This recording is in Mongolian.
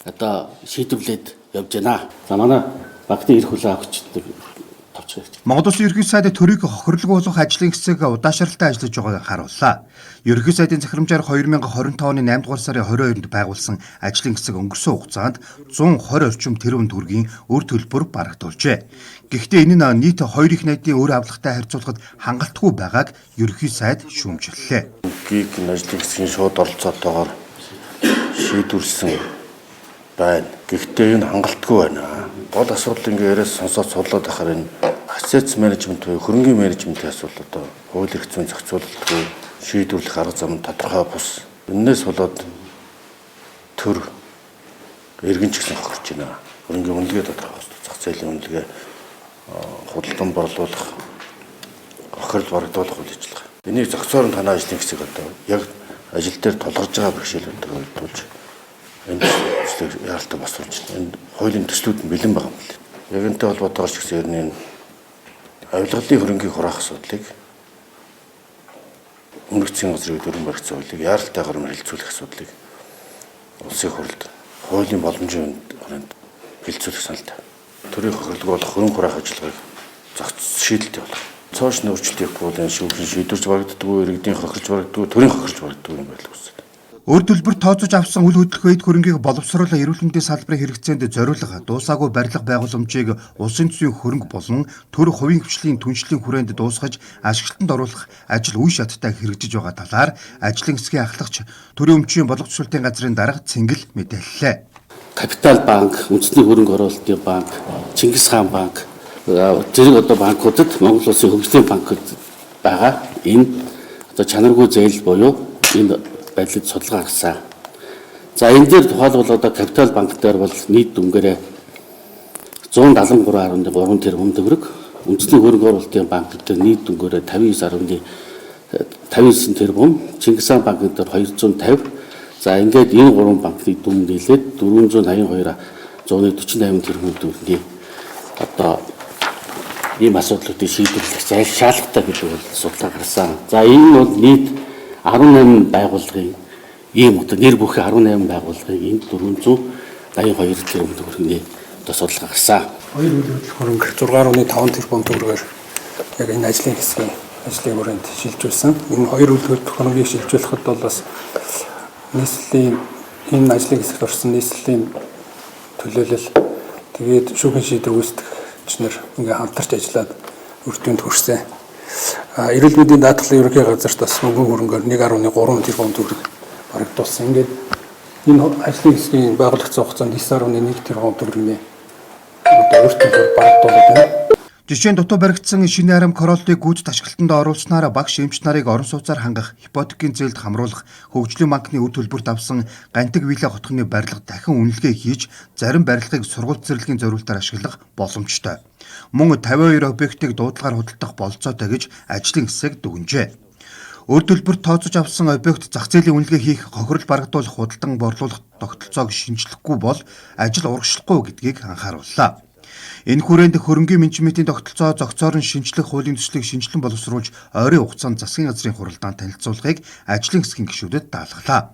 одоо шийдвэрлээд явж байна. За манай багтын эрх хүлээн авахчдыг товч хэрэгж. Монгол Улсын ерөнхий сайд төрийг хохирлог болгох ажлын хэсэг удаашралтай ажиллаж байгааг харууллаа. Ерөнхий сайдын захирамжаар 2025 оны 8 дугаар сарын 22-нд байгуулсан ажлын хэсэг өнгөрсөн хугацаанд 120 орчим тэрбум төгрөгийн өр төлбөр барагдуулжээ. Гэхдээ энэ нь нийт хоёр их найдын өр авлагатай харьцуулахад хангалтгүй байгааг ерөнхий сайд шүүмжиллээ. Гиг ажлын хэсгийн шууд оролцоотойгоор шийдвэрлсэн байна. Гэхдээ энэ хангалтгүй байна. Гол асуудал ингээ яриас сонсоод судлаад ахаар энэ assets management буюу хөрөнгийн менежментийн асуудал одоо хууль эрх зүйн зохицуулалтгүй шийдвэрлэх арга зам тодорхой бус. Энээс болоод төр иргэн ч гэсэн хохирч байна. Хөрөнгийн үнэлгээ тодорхой бус. Зах зээлийн үнэлгээ худалдан борлуулах, хохирол барагдуулах үйл ажиллагаа. Энийг зохицоор нь танай ажлын хэсэг одоо яг ажил дээр тулгарч байгаа бэрхшээлүүдээр үйлдүүлж энэ төслийг яаралтай босруулж байна. Энэ хуулийн төслүүд нь бэлэн байгаа юм байна. Яг энэтэй холбоотойгоор ч гэсэн энэ авилгалын хөрөнгийг хураах асуудлыг өмнөх засгийн газрын дүрэн баригдсан хуулийг яаралтайгаар хэлэлцүүлэх асуудлыг улсын хурлд хуулийн боломжийн хүрээнд хэлэлцүүлэх саналтай. Төрийн хохирлог болох хөрөнгө хураах ажиллагааг зохицох шийдэлтэй болох. Цоошны өөрчлөлт хийхгүй бол энэ шүүхийн шийдвэрч барагддаггүй, иргэдийн хохирч барагддаггүй, төрийн хохирч барагддаггүй юм байлгүй үсэ. Өр төлбөр тооцож авсан үл хөдлөх хөрөнгийг боловсруулах эрүүл мэндийн салбарын хэрэгцээнд зориулах дуусаагүй барилга байгууламжийг улсын төсвийн хөрөнгө болон төр хувийн хвшлийн түншлэлийн хүрээнд дуусгаж ашиглалтанд оруулах ажил үе шаттай хэрэгжиж байгаа талаар ажлын хэсгийн ахлагч төрийн өмчийн боловсруулалтын газрын дарга Цэнгэл мэдээллээ. Капитал банк, үндэсний хөрөнгө оруулалтын банк, Чингис хаан банк зэрэг одоо банкудад Монгол Улсын хөгжлийн банкуд байгаа. Энэ одоо чанаргүй зээл буюу энэ байдлыг судалгаа гаргасан. За энэ дээр тухайлбал одоо капитал банк дээр бол нийт дүнгээрээ 173.3 тэрбум төгрөг, үндэсний хөрөнгө оруулалтын банк дээр нийт дүнгээрээ 59 тэрбум, Чингис хаан банк дээр 250. За ингээд энэ гурван банкны дүн нийлээд 482.148 тэрбум төгрөгийн одоо ийм асуудлуудыг шийдвэрлэх шаардлагатай гэдэг бол судалгаа гарсан. За энэ бол нийт 18 байгууллагын ийм одоо нэр бүхий 18 байгууллагын энэ 482 тэрбум төгрөгийн одоо судалгаа гарсан. Хоёр үйл хөдлөх хөрөнгө 6.5 тэрбум төгрөгөөр яг энэ ажлын хэсгийн ажлын хүрээнд шилжүүлсэн. Энэ хоёр үйл хөдлөх хөрөнгийг шилжүүлэхэд бол бас нийслэлийн энэ ажлын хэсэгт орсон нийслэлийн төлөөлөл тэгээд шүүхийн шийдвэр үүсгэгч нар ингээ хамтарч ажиллаад үр дүнд хүрсэн. Эрүүл мэндийн даатгалын ерөнхий газарт бас мөнгөн хөрөнгөөр 1.3 тэрбум төгрөг барагдуулсан. Ингээд энэ ажлын хэсгийн байгуулагдсан хугацаанд 9.1 тэрбум төгрөгийн одоо үр дүнд барагдуулаад байна. Жишээ нь дутуу баригдсан шинэ арам королтыг гүйцэд ашиглалтанд оруулснаар багш эмч нарыг орон сууцаар хангах, ипотекийн зээлд хамруулах, хөгжлийн банкны үр төлбөрт авсан гантиг вилла хотгоны барилга дахин үнэлгээ хийж, зарим барилгыг сургууль цэцэрлэгийн зориулалтаар ашиглах боломжтой. Мөн 52 объектыг дуудлагаар худалдах болцоотой гэж ажлын хэсэг дүгнжээ. Өр төлбөр тооцож авсан объект зах зээлийн үнэлгээ хийх, хохирол барагдуулах, худалдан борлуулах тогтолцоог шинжлэхгүй бол ажил урагшлахгүй гэдгийг анхаарууллаа. Энэ хүрээнд хөрөнгийн менежментийн тогтолцоо зохицоор нь шинжлэх хуулийн төслийг шинжилэн боловсруулж ойрын хугацаанд засгийн газрын хуралдаанд танилцуулахыг ажлын хэсгийн гишүүдэд даатгалаа.